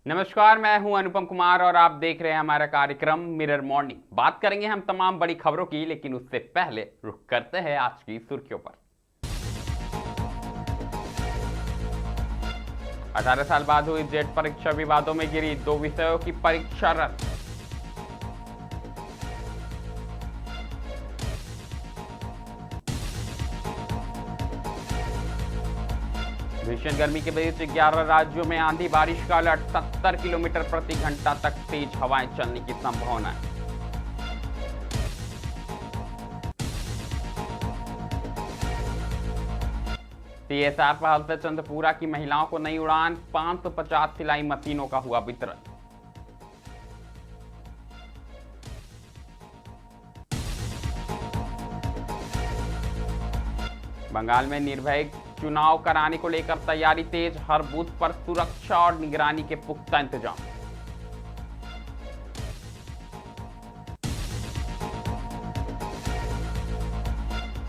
नमस्कार, मैं हूं अनुपम कुमार और आप देख रहे हैं हमारा कार्यक्रम मिरर मॉर्निंग। बात करेंगे हम तमाम बड़ी खबरों की, लेकिन उससे पहले रुख करते हैं आज की सुर्खियों पर। 18 साल बाद हुई जेट परीक्षा विवादों में गिरी, 2 विषयों की परीक्षा रद्द। भीषण गर्मी के बीच 11 राज्यों में आंधी बारिश का अलर्ट, 70 किलोमीटर प्रति घंटा तक तेज हवाएं चलने की संभावना है। सीएसआर पहल से चंद्रपुरा की महिलाओं को नई उड़ान, 550 सिलाई मशीनों का हुआ वितरण। बंगाल में निर्भय चुनाव कराने को लेकर तैयारी तेज, हर बूथ पर सुरक्षा और निगरानी के पुख्ता इंतजाम।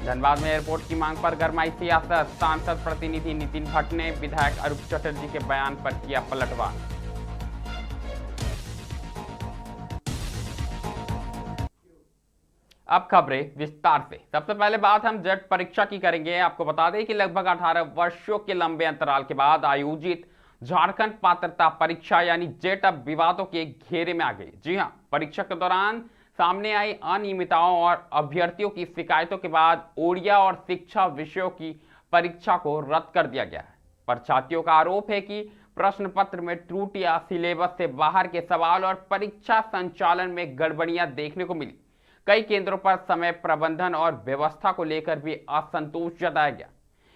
धनबाद में एयरपोर्ट की मांग पर गरमाई सियासत, सांसद प्रतिनिधि नितिन भट्ट ने विधायक अरूप चटर्जी के बयान पर किया पलटवार। अब खबरें विस्तार से। सबसे पहले बात हम जेट परीक्षा की करेंगे। आपको बता दें कि लगभग 18 वर्षों के लंबे अंतराल के बाद आयोजित झारखंड पात्रता परीक्षा यानी जेट अब विवादों के घेरे में आ गई। जी हां, परीक्षा के दौरान सामने आई अनियमितताओं और अभ्यर्थियों की शिकायतों के बाद ओडिया और शिक्षा विषयों की परीक्षा को रद्द कर दिया गया है। परीक्षार्थियों का आरोप है कि प्रश्न पत्र में त्रुटियां, सिलेबस से बाहर के सवाल और परीक्षा संचालन में गड़बड़ियां देखने को मिली। कई केंद्रों पर समय प्रबंधन और व्यवस्था को लेकर भी असंतोष जताया गया।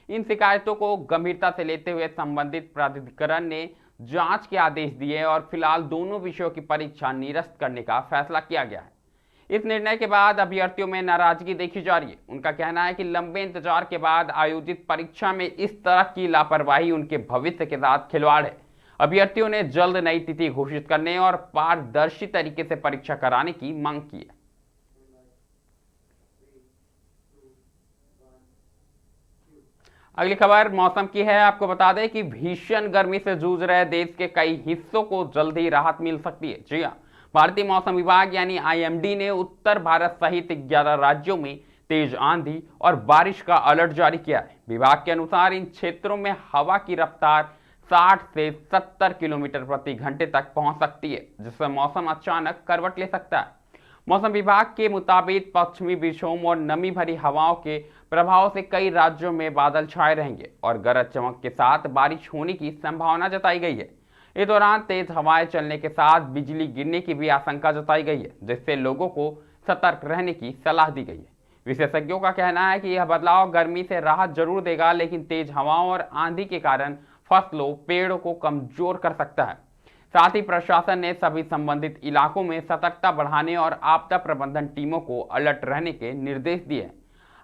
इन शिकायतों को गंभीरता से लेते हुए संबंधित प्राधिकरण ने जांच के आदेश दिए और फिलहाल दोनों विषयों की परीक्षा निरस्त करने का फैसला किया गया है। इस निर्णय के बाद अभ्यर्थियों में नाराजगी देखी जा रही है। उनका कहना है कि लंबे इंतजार के बाद आयोजित परीक्षा में इस तरह की लापरवाही उनके भविष्य के साथ खिलवाड़ है। अभ्यर्थियों ने जल्द नई तिथि घोषित करने और पारदर्शी तरीके से परीक्षा कराने की मांग की है। अगली खबर मौसम की है। आपको बता दें कि भीषण गर्मी से जूझ रहे देश के कई हिस्सों को जल्द ही राहत मिल सकती है। जी हां, भारतीय मौसम विभाग यानी आईएमडी ने उत्तर भारत सहित 11 राज्यों में तेज आंधी और बारिश का अलर्ट जारी किया है। विभाग के अनुसार इन क्षेत्रों में हवा की रफ्तार 60 से 70 किलोमीटर प्रति घंटे तक पहुंच सकती है, जिससे मौसम अचानक करवट ले सकता है। मौसम विभाग के मुताबिक पश्चिमी विक्षोभ और नमी भरी हवाओं के प्रभाव से कई राज्यों में बादल छाए रहेंगे और गरज चमक के साथ बारिश होने की संभावना जताई गई है। इस दौरान तेज हवाएं चलने के साथ बिजली गिरने की भी आशंका जताई गई है, जिससे लोगों को सतर्क रहने की सलाह दी गई है। विशेषज्ञों का कहना है कि यह बदलाव गर्मी से राहत जरूर देगा, लेकिन तेज हवाओं और आंधी के कारण फसलों, पेड़ों को कमजोर कर सकता है। साथ ही प्रशासन ने सभी संबंधित इलाकों में सतर्कता बढ़ाने और आपदा प्रबंधन टीमों को अलर्ट रहने के निर्देश दिए हैं।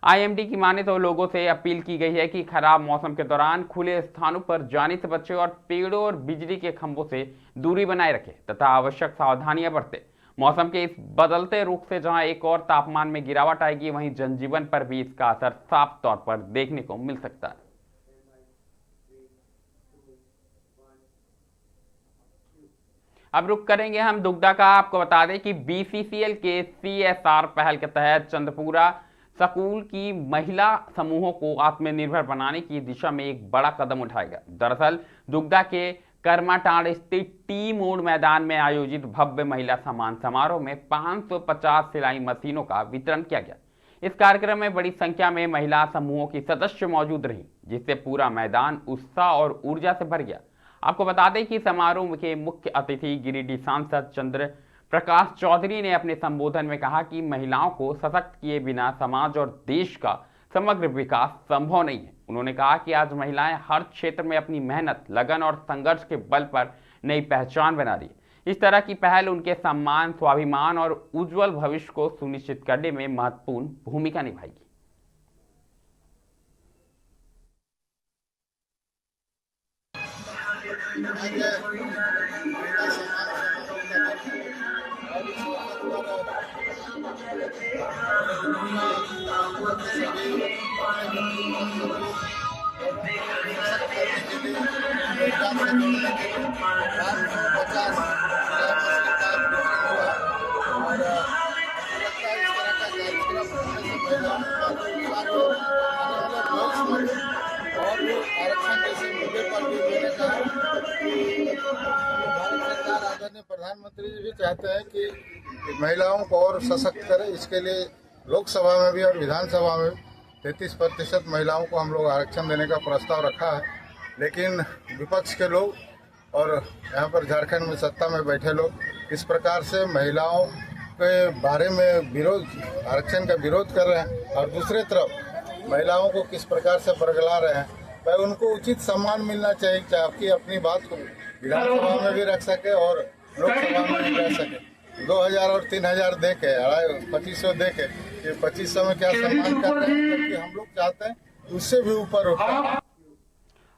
आईएमडी की माने तो लोगों से अपील की गई है कि खराब मौसम के दौरान खुले स्थानों पर जाने से बचें और पेड़ों और बिजली के खंभों से दूरी बनाए रखें तथा आवश्यक सावधानियां बरतें। मौसम के इस बदलते रुख से जहां एक और तापमान में गिरावट आएगी, वहीं जनजीवन पर भी इसका असर साफ तौर पर देखने को मिल सकता है। अब रुक करेंगे हम दुग्धा का। आपको बता दें कि बीसीसीएल के सीएसआर पहल के तहत चंद्रपुरा स्कूल की महिला समूहों को आत्मनिर्भर बनाने की दिशा में एक बड़ा कदम उठाएगा। दरअसल दुग्धा के कर्माटांड स्थित टी मोड़ मैदान में आयोजित भव्य महिला सम्मान समारोह में 550 सिलाई मशीनों का वितरण किया गया। इस कार्यक्रम में बड़ी संख्या में महिला समूहों की सदस्य मौजूद रहीं, जिससे पूरा मैदान उत्साह और ऊर्जा से भर गया। आपको बता दें कि समारोह के मुख्य अतिथि गिरिडीह सांसद चंद्र प्रकाश चौधरी ने अपने संबोधन में कहा कि महिलाओं को सशक्त किए बिना समाज और देश का समग्र विकास संभव नहीं है। उन्होंने कहा कि आज महिलाएं हर क्षेत्र में अपनी मेहनत, लगन और संघर्ष के बल पर नई पहचान बना रही है। इस तरह की पहल उनके सम्मान, स्वाभिमान और उज्जवल भविष्य को सुनिश्चित करने में महत्वपूर्ण भूमिका निभाएगी। सशक्त करने के लिए, रोजगार से जोड़ने के लिए 550 मछली का वितरण हुआ। और हमको लगता है इस तरह का कार्यक्रम होने से महिलाओं को आत्मविश्वास हो, आने वाले भविष्य में और भी आरक्षण जैसे मुद्दे पर भी मैंने कहा कि भारत सरकार आदरणीय प्रधानमंत्री जी भी चाहते हैं कि महिलाओं को और सशक्त करें। इसके लिए लोकसभा में भी और विधानसभा में 33% महिलाओं को हम लोग आरक्षण देने का प्रस्ताव रखा है, लेकिन विपक्ष के लोग और यहाँ पर झारखंड में सत्ता में बैठे लोग इस प्रकार से महिलाओं के बारे में विरोध, आरक्षण का विरोध कर रहे हैं और दूसरे तरफ महिलाओं को किस प्रकार से बरगला रहे हैं। भाई उनको उचित सम्मान मिलना चाहिए, ताकि अपनी बात को विधानसभा में भी रख सके और लोकसभा में भी रख सके। 2000 और 3000 दे के 2500 दे के, ये 2500 में क्या सम्मान कर रहे हैं, जबकि हम लोग चाहते हैं उससे भी ऊपर उठा।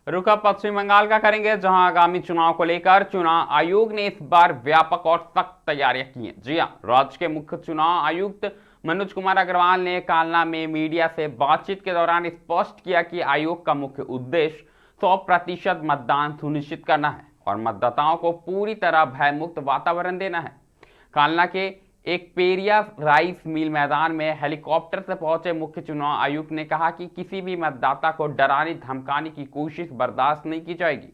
रुख अब पश्चिम बंगाल का करेंगे, जहां आगामी चुनाव को लेकर चुनाव आयोग ने इस बार व्यापक और सख्त तैयारियां की हैं। जी हां, राज्य के मुख्य चुनाव आयुक्त मनोज कुमार अग्रवाल ने कालना में मीडिया से बातचीत के दौरान स्पष्ट किया कि आयोग का मुख्य उद्देश्य 100% मतदान सुनिश्चित करना है और मतदाताओं को पूरी तरह भयमुक्त वातावरण देना है। कालना के एक पेरिया राइस मिल मैदान में हेलीकॉप्टर से पहुंचे मुख्य चुनाव आयुक्त ने कहा कि किसी भी मतदाता को डराने धमकाने की कोशिश बर्दाश्त नहीं की जाएगी।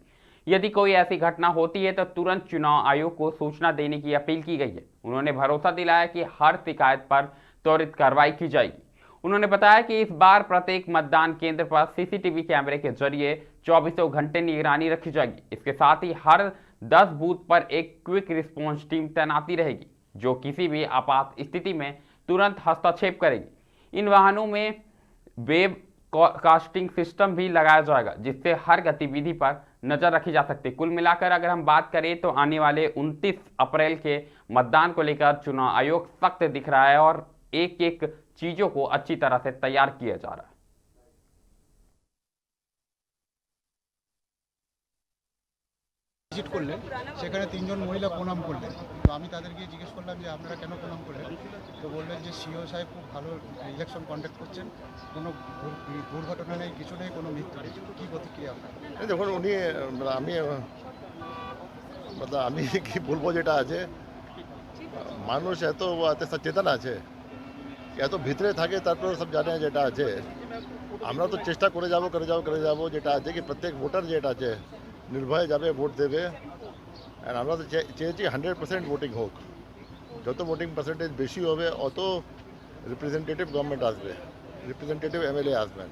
यदि कोई ऐसी घटना होती है तो तुरंत चुनाव आयोग को सूचना देने की अपील की गई है। उन्होंने भरोसा दिलाया कि हर शिकायत पर त्वरित कार्रवाई की जाएगी। उन्होंने बताया कि इस बार प्रत्येक मतदान केंद्र पर सीसीटीवी कैमरे के जरिए 24 घंटे निगरानी रखी जाएगी। इसके साथ ही हर 10 बूथ पर एक क्विक रिस्पॉन्स टीम तैनाती रहेगी, जो किसी भी आपात स्थिति में तुरंत हस्तक्षेप करेगी। इन वाहनों में वेब कास्टिंग सिस्टम भी लगाया जाएगा, जिससे हर गतिविधि पर नजर रखी जा सकती है। कुल मिलाकर अगर हम बात करें तो आने वाले 29 अप्रैल के मतदान को लेकर चुनाव आयोग सख्त दिख रहा है और एक एक चीजों को अच्छी तरह से तैयार किया जा रहा है। ভিজিট করলেন, সেখানে 3 জন মহিলা প্রণাম করলেন। তো আমি তাদেরকে জিজ্ঞেস করলাম যে আপনারা কেন প্রণাম করলেন? তো বললেন যে সিও সাহেব খুব ভালো ইলেকশন কন্ডাক্ট করছেন, কোনো দুর্ঘটনা নেই, কিছু নেই, কোনো মৃত্যু নেই। কী প্রতিক্রিয়া আপনার? দেখুন উনি আমি কি বলবো, যেটা আছে মানুষ এত সচেতন আছে, এত ভিতরে থাকে, তারপরে সব জানে যেটা আছে। আমরা তো চেষ্টা করে যাব যেটা আছে কি প্রত্যেক ভোটার যেটা আছে নির্ভয়ে যাবে, ভোট দেবে। আর আমরা তো চেয়েছি 100% ভোটিং হোক। যত ভোটিং পার্সেন্টেজ বেশি হবে অত রিপ্রেজেন্টেটিভ গভর্নমেন্ট আসবে, রিপ্রেজেন্টেটিভ এমএলএ আসবেন।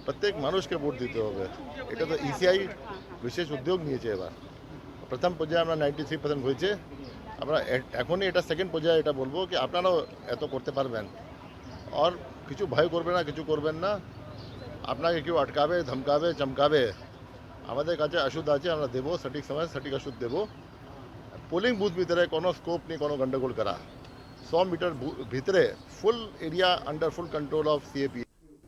প্রত্যেক মানুষকে ভোট দিতে হবে। এটা তো ইসিআই বিশেষ উদ্যোগ নিয়েছে। এবার প্রথম পর্যায়ে আমরা 93% হয়েছে। আমরা এখনই এটা সেকেন্ড পর্যায়ে এটা বলবো কি আপনারাও এত করতে পারবেন আর কিছু ভয় করবে না, কিছু করবেন না। আপনাকে কেউ আটকাবে, ধমকাবে, চমকাবে, আমাদের কাছে ওষুধ আছে, আমরা দেবো সঠিক সময় সঠিক ওষুধ দেবো। পোলিং বুথ ভিতরে কোনো স্কোপ নেই কোনো গন্ডগোল করা। 100 मीटर ভিতরে full area under full control of CAP.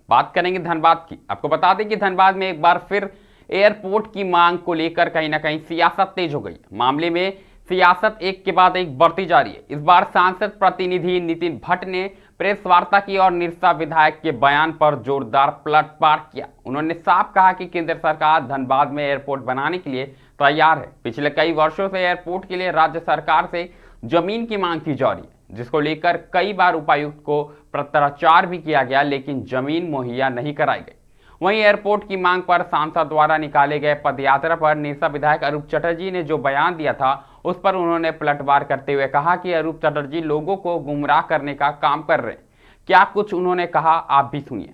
बात करेंगे धनबाद की। आपको बता दें कि धनबाद में एक बार फिर एयरपोर्ट की मांग को लेकर कहीं ना कहीं सियासत तेज हो गई। मामले में सियासत एक के बाद एक बढ़ती जा रही है। इस बार सांसद प्रतिनिधि नितिन भट्ट ने प्रेस वार्ता की और निरसा विधायक के बयान पर जोरदार पलटवार किया। उन्होंने साफ कहा कि केंद्र सरकार धनबाद में एयरपोर्ट बनाने के लिए तैयार है। पिछले कई वर्षों से एयरपोर्ट के लिए राज्य सरकार से जमीन की मांग की जा रही है, जिसको लेकर कई बार उपायुक्त को पत्राचार भी किया गया, लेकिन जमीन मुहैया नहीं कराई गई। वहीं एयरपोर्ट की मांग पर सांसद द्वारा निकाले गए पदयात्रा पर निरसा विधायक अरूप चटर्जी ने जो बयान दिया था, उस पर उन्होंने पलटवार करते हुए कहा कि अरूप चटर्जी लोगों को गुमराह करने का काम कर रहे हैं। क्या कुछ उन्होंने कहा, आप भी सुनिए।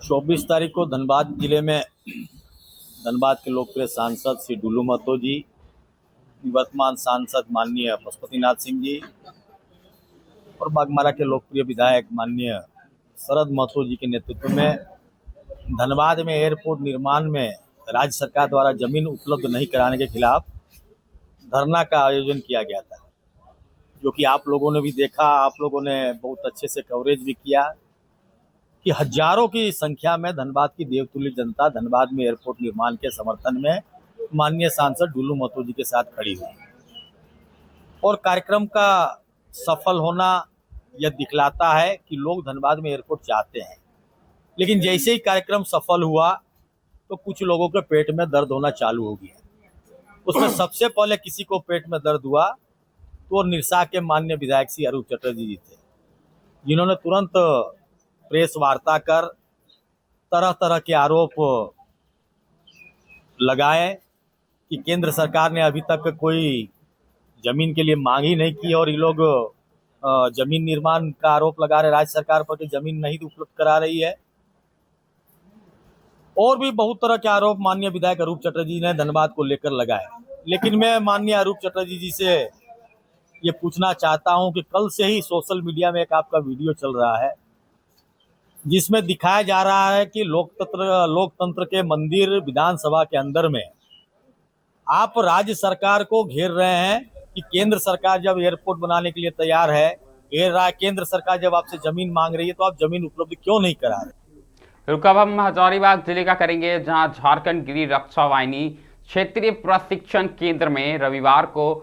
चौबीस तारीख को धनबाद जिले में धनबाद के लोकप्रिय सांसद श्री डुल्लू महतो जी, वर्तमान सांसद माननीय पशुपतिनाथ सिंह जी और बागमारा के लोकप्रिय विधायक माननीय शरद महतो जी के नेतृत्व में धनबाद में एयरपोर्ट निर्माण में राज्य सरकार द्वारा जमीन उपलब्ध नहीं कराने के खिलाफ धरना का आयोजन किया गया था, जो कि आप लोगों ने भी देखा। आप लोगों ने बहुत अच्छे से कवरेज भी किया कि हजारों की संख्या में धनबाद की देवतुल्य जनता धनबाद में एयरपोर्ट निर्माण के समर्थन में माननीय सांसद डुलू महतो जी के साथ खड़ी हुई और कार्यक्रम का सफल होना यह दिखलाता है कि लोग धनबाद में एयरपोर्ट चाहते हैं। लेकिन जैसे ही कार्यक्रम सफल हुआ तो कुछ लोगों के पेट में दर्द होना चालू हो गया। उसमें सबसे पहले किसी को पेट में दर्द हुआ तो निरसा के माननीय विधायक श्री अरूप चटर्जी जी थे, जिन्होंने तुरंत प्रेस वार्ता कर तरह तरह के आरोप लगाए कि केंद्र सरकार ने अभी तक कोई जमीन के लिए मांग ही नहीं की और ये लोग जमीन निर्माण का आरोप लगा रहे राज्य सरकार पर कि जमीन नहीं उपलब्ध करा रही है। और भी बहुत तरह के आरोप माननीय विधायक अरूप चटर्जी ने धनबाद को लेकर लगाए। लेकिन मैं माननीय अरूप चटर्जी जी से ये पूछना चाहता हूं कि कल से ही सोशल मीडिया में एक आपका वीडियो चल रहा है जिसमें दिखाया जा रहा है कि लोकतंत्र के मंदिर विधानसभा के अंदर में आप राज्य सरकार को घेर रहे हैं कि केंद्र सरकार जब एयरपोर्ट बनाने के लिए तैयार है, केंद्र सरकार जब आपसे जमीन मांग रही है तो आप जमीन उपलब्ध क्यों नहीं करा रहे। रुक अब हम हजारीबाग जिले का करेंगे, जहां झारखंड गृह रक्षा वाहिनी क्षेत्रीय प्रशिक्षण केंद्र में रविवार को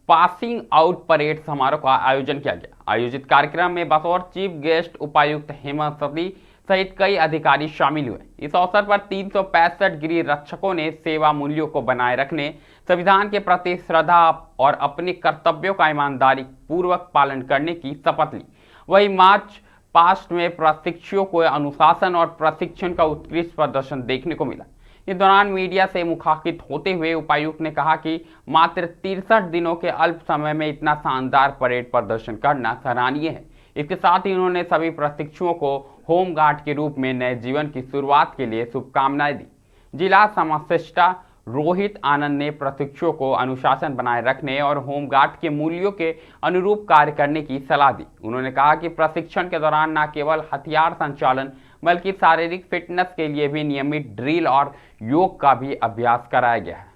पासिंग आउट परेड समारोह का आयोजन किया गया। आयोजित कार्यक्रम में बतौर चीफ गेस्ट उपायुक्त हेमंत सती सहित कई अधिकारी शामिल हुए। इस अवसर पर 365 गृह रक्षकों ने सेवा मूल्यों को बनाए रखने, संविधान के प्रति श्रद्धा और अपने कर्तव्यों का ईमानदारी पूर्वक पालन करने की शपथ ली। वही मार्च पास्ट में प्रशिक्षुओं को अनुशासन और प्रशिक्षण का उत्कृष्ट प्रदर्शन देखने को मिला। इस दौरान मीडिया से मुखातिब होते हुए उपायुक्त ने कहा कि मात्र 63 दिनों के अल्प समय में इतना शानदार परेड प्रदर्शन करना सराहनीय है। इसके साथ ही उन्होंने सभी प्रशिक्षुओं को होमगार्ड के रूप में नए जीवन की शुरुआत के लिए शुभकामनाएं दी। जिला समशिष्टा रोहित आनंद ने प्रशिक्षुओं को अनुशासन बनाए रखने और होमगार्ड के मूल्यों के अनुरूप कार्य करने की सलाह दी। उन्होंने कहा कि प्रशिक्षण के दौरान न केवल हथियार संचालन बल्कि शारीरिक फिटनेस के लिए भी नियमित ड्रिल और योग का भी अभ्यास कराया गया है।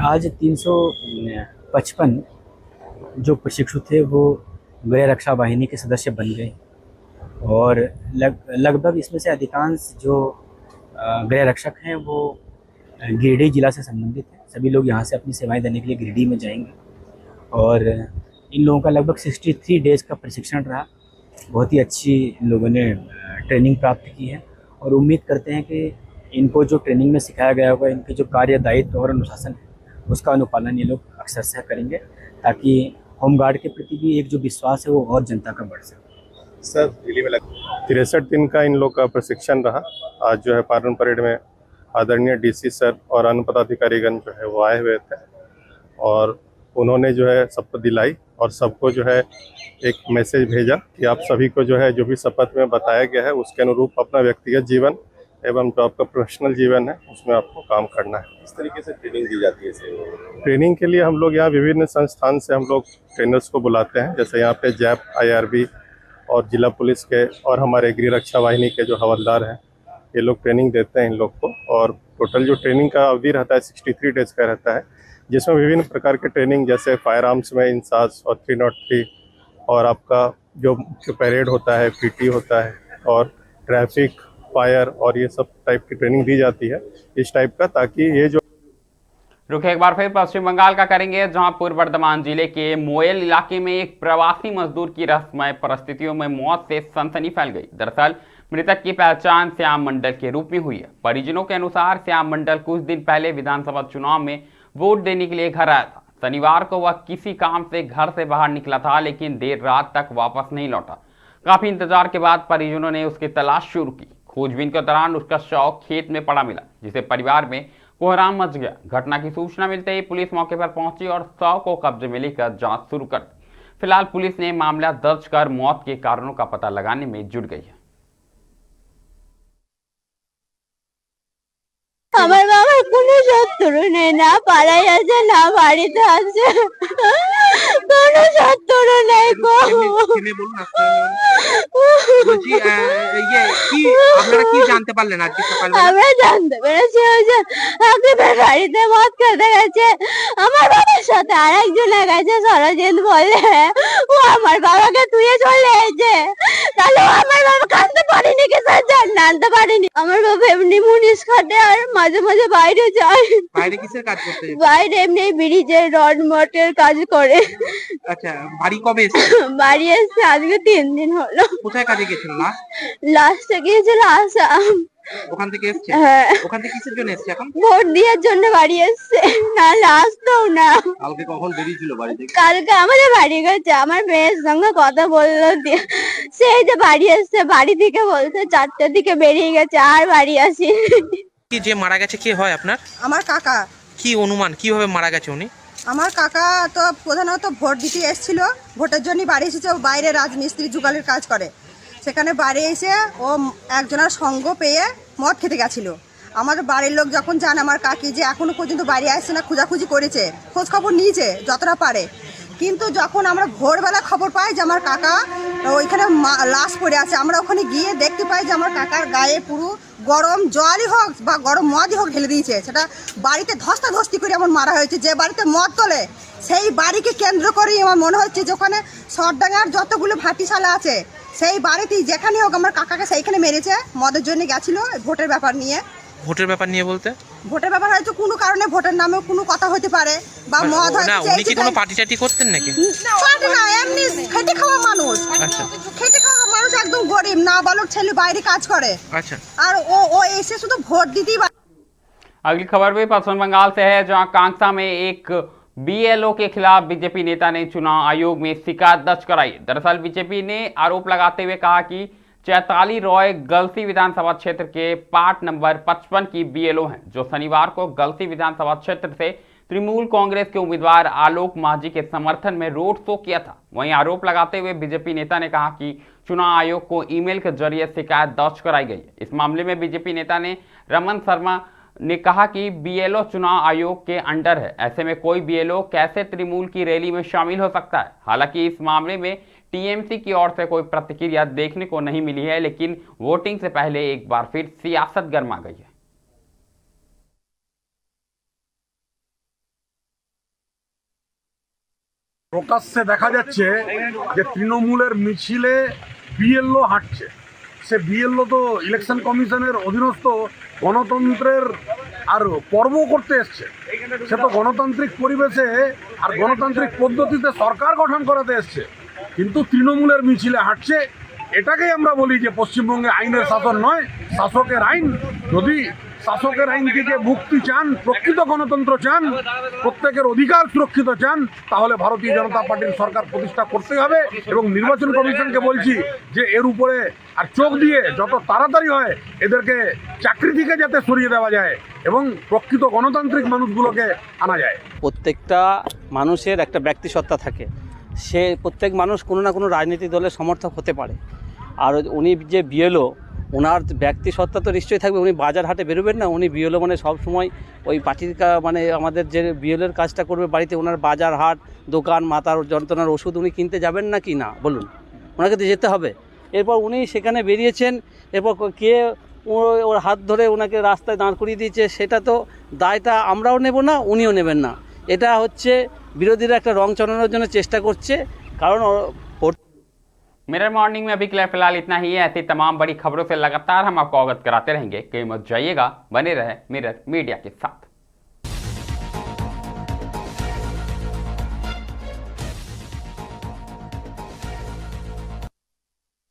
आज 355 जो प्रशिक्षु थे वो गृह रक्षा वाहिनी के सदस्य बन गए और लगभग इसमें से अधिकांश जो गृह रक्षक हैं वो गिरिडीह जिला से संबंधित हैं। सभी लोग यहाँ से अपनी सेवाएं देने के लिए गिरिडीह में जाएंगे और इन लोगों का लगभग 63 डेज का प्रशिक्षण रहा। बहुत ही अच्छी इन लोगों ने ट्रेनिंग प्राप्त की है और उम्मीद करते हैं कि इनको जो ट्रेनिंग में सिखाया गया होगा, इनके जो कार्य दायित्व और अनुशासन है उसका अनुपालन ये लोग अक्सर करेंगे ताकि होमगार्ड के प्रति भी एक जो विश्वास है वो और जनता का बढ़ सके। सर, दिल्ली में 63 दिन का इन लोग का प्रशिक्षण रहा। आज जो है पार्न परेड में आदरणीय डीसी सर और अन्य पदाधिकारीगण जो है वो आए हुए थे और उन्होंने जो है शपथ दिलाई और सबको जो है एक मैसेज भेजा कि आप सभी को जो है जो भी शपथ में बताया गया है उसके अनुरूप अपना व्यक्तिगत जीवन एवं जो आपका प्रोफेशनल जीवन है उसमें आपको काम करना है। इस तरीके से ट्रेनिंग दी जाती है। ट्रेनिंग के लिए हम लोग यहाँ विभिन्न संस्थान से हम लोग ट्रेनर्स को बुलाते हैं, जैसे यहाँ पे जैप, IRB और जिला पुलिस के और हमारे गृह रक्षा वाहिनी के जो हवलदार हैं ये लोग ट्रेनिंग देते हैं इन लोग को। और टोटल जो ट्रेनिंग का अवधि रहता है 63 डेज का रहता है, जिसमें विभिन्न प्रकार के ट्रेनिंग जैसे फायर आर्म्स में इंसास और 303 और आपका जो परेड होता है, PT होता है और ट्रैफिक, फायर और ये सब टाइप की ट्रेनिंग दी जाती है इस टाइप का, ताकि ये जो रुके एक बार फिर पश्चिम बंगाल का करेंगे, जहां पूर्व बर्धमान जिले के मोयल इलाके में एक प्रवासी मजदूर की रहस्यमय परिस्थितियों में मौत से सनसनी फैल गई। दरअसल मृतक की पहचान श्याम मंडल के रूप में हुई है। परिजनों के अनुसार श्याम मंडल कुछ दिन पहले विधानसभा चुनाव में वोट देने के लिए घर आया था। शनिवार को वह किसी काम से घर से बाहर निकला था, लेकिन देर रात तक वापस नहीं लौटा। काफी इंतजार के बाद परिजनों ने उसकी तलाश शुरू की। खोजबीन के दौरान उसका शव खेत में पड़ा मिला, जिसे परिवार में कोहराम मच गया। घटना की सूचना मिलते ही पुलिस मौके पर पहुंची और शव को कब्जे में लेकर जांच शुरू कर दी। फिलहाल पुलिस ने मामला दर्ज कर मौत के कारणों का पता लगाने में जुट गई है। আমার বাবার কোনো শত্রু নেই, না পাড়ায় আছে না বাড়িতে আছে, কোনো শত্রু নেই গো। আপনারা কি জানতে পারলেন আজকে সকালবেলা? আমরা জানতে পেরেছি ওই যে আকিবের বাড়িতে মদ খেতে গেছে, আমার বাবার সাথে আরেকজনে গেছে, সরজিৎ বলে ও আমার বাবাকে তুলে চলে এসেছে। গেল আমার বাবা কাঁদতে পারেনি, কিসের জন্য আনতে পারেনি। আমার বাবা এমনি মুনিশ খাটে আর মাঝে মাঝে বাইরে যায়। বাইরে কিসের কাজ করতে যেত? বাইরে এমনি ব্রিজের রড মটের কাজ করে। আচ্ছা, বাড়ি কবে এসছে? বাড়ি এসছে আজকে 3 দিন হলো। কোথায় কাজে গেছিল লাস্ট? লাস্টে গিয়েছিল আসাম। ওখান থেকে এসছে? হ্যাঁ, ওখান থেকে কিসের জন্য এসছে এখন? ভোট দেওয়ার জন্য বাড়ি এসছে, নাহলে আসতো না। কালকে কখন বেরিয়েছিল বাড়ি থেকে? কালকে আমাদের বাড়ি গেছে, আমার মেয়ের সঙ্গে কথা বললো দিয়ে সেই যে বাড়ি এসছে, বাড়ি থেকে বলছে 4টার দিকে বেরিয়ে গেছে, আর বাড়ি আসি। কি যে মারা গেছে কে হয় আপনার? আমার কাকা। কি অনুমান কিভাবে মারা গেছে উনি? আমার কাকা তো প্রধানত ভোট দিতে এসেছিল, ভোটের জন্য বাড়ি এসেছে। ও বাইরে রাজমিস্ত্রি যুগালের কাজ করে, সেখানে বাড়ি এসে ও একজনের সঙ্গ পেয়ে মদ খেতে গেছিল। আমাদের বাড়ির লোক যখন জানে আমার কাকি যে এখনো পর্যন্ত বাড়ি আসছে না, খোঁজাখুঁজি করেছে, খোঁজ খবর নিয়েছে যতটা পারে। কিন্তু যখন আমরা ভোরবেলা খবর পাই যে আমার কাকা ওইখানে লাশ পড়ে আছে, আমরা ওখানে গিয়ে দেখতে পাই যে আমার কাকার গায়ে পুরো গরম জলই হোক বা গরম মদই হোক ঢেলে দিয়েছে। সেটা বাড়িতে ধস্তাধস্তি করে এমন মারা হয়েছে। যে বাড়িতে মদ তোলে সেই বাড়িকে কেন্দ্র করেই আমার মনে হচ্ছে যে ওখানে সরডাঙ্গার যতগুলো ভাটিশালা আছে সেই বাড়িতেই যেখানে হোক আমার কাকাকে সেইখানে মেরেছে। মদের জন্য গেছিল ভোটের ব্যাপার নিয়ে। ভোটের ব্যাপার নিয়ে বলতে? ভোটের ব্যাপার হয়তো কোনো কারণে ভোটের নামে কোনো কথা হতে পারে বা মদ না, উনি কি কোনো হয়তো পার্টি টাটি করতেন নাকি? পারে না, এমনি খেটে খাওয়া মানুষ। আচ্ছা খেটে খাওয়া মানুষ, একদম গরিব, না বালক ছেলে, বাইরে কাজ করে। আচ্ছা। আর ও এসে শুধু ভোট দিতেই। अगली खबर भी पश्चिम बंगाल से है, जहां कांगसा में एक बीएलओ के खिलाफ बीजेपी नेता ने चुनाव आयोग में शिकायत दर्ज कराई। दरअसल बीजेपी ने आरोप लगाते हुए कहा कि चैताली रॉय गलती विधानसभा क्षेत्र के पार्ट नंबर 55 की बीएलओ हैं, जो शनिवार को गलती विधानसभा क्षेत्र से तृणमूल कांग्रेस के उम्मीदवार आलोक माझी के समर्थन में रोड शो किया था। वहीं आरोप लगाते हुए बीजेपी नेता ने कहा कि चुनाव आयोग को ईमेल के जरिए शिकायत दर्ज कराई गई। इस मामले में बीजेपी नेता ने रमन शर्मा ने कहा कि बीएलओ चुनाव आयोग के अंडर है, ऐसे में कोई बीएलओ कैसे तृणमूल की रैली में शामिल हो सकता है। हालांकि इस मामले में टीएमसी की ओर से कोई प्रतिक्रिया देखने को नहीं मिली है, लेकिन वोटिंग से पहले एक बार फिर सियासत गर्मा गई है। প্রকাশ্যে দেখা যাচ্ছে যে তৃণমূলের মিছিলে বিএলও হাঁটছে। সে বিএলও তো ইলেকশন কমিশনের অধীনস্থ গণতন্ত্রের আর পর্ব করতে এসছে। সে তো গণতান্ত্রিক পরিবেশে আর গণতান্ত্রিক পদ্ধতিতে সরকার গঠন করাতে এসছে, কিন্তু তৃণমূলের মিছিলে হাঁটছে। এটাকেই আমরা বলি যে পশ্চিমবঙ্গে আইনের শাসন নয়, শাসকের আইন। যদি শাসকের আইন থেকে মুক্তি চান, প্রকৃত গণতন্ত্র চান, প্রত্যেকের অধিকার সুরক্ষিত চান, তাহলে ভারতীয় জনতা পার্টির সরকার প্রতিষ্ঠা করতে হবে। এবং নির্বাচন কমিশনকে বলছি যে এর উপরে আর চোখ দিয়ে যত তাড়াতাড়ি হয় এদেরকে চাকরি থেকে যাতে সরিয়ে দেওয়া যায় এবং প্রকৃত গণতান্ত্রিক মানুষগুলোকে আনা যায়। প্রত্যেকটা মানুষের একটা ব্যক্তিসত্তা থাকে, সে প্রত্যেক মানুষ কোনো না কোনো রাজনৈতিক দলের সমর্থক হতে পারে। আর উনি যে বিএলও, ওনার ব্যক্তিসত্তা তো নিশ্চয়ই থাকবে। উনি বাজার হাটে বেরোবেন না, উনি বিএলও মানে সবসময় ওই পার্টির মানে আমাদের যে বিএলওর কাজটা করবে বাড়িতে, ওনার বাজার হাট দোকান মাথার যন্ত্রণার ওষুধ উনি কিনতে যাবেন না কি না বলুন? ওনাকে তো যেতে হবে। এরপর উনি সেখানে বেরিয়েছেন, এরপর কে ওর হাত ধরে ওনাকে রাস্তায় দাঁড় করিয়ে দিয়েছে, সেটা তো দায়টা আমরাও নেব না, উনিও নেবেন না। এটা হচ্ছে বিরোধীরা একটা রং চড়ানোর জন্য চেষ্টা করছে। কারণ मिरर मॉर्निंग में अभी के लिए फिलहाल इतना ही है। ऐसी तमाम बड़ी खबरों से लगातार हम आपको अवगत कराते रहेंगे। कहीं मत जाइएगा, बने रहे मिरर मीडिया के साथ।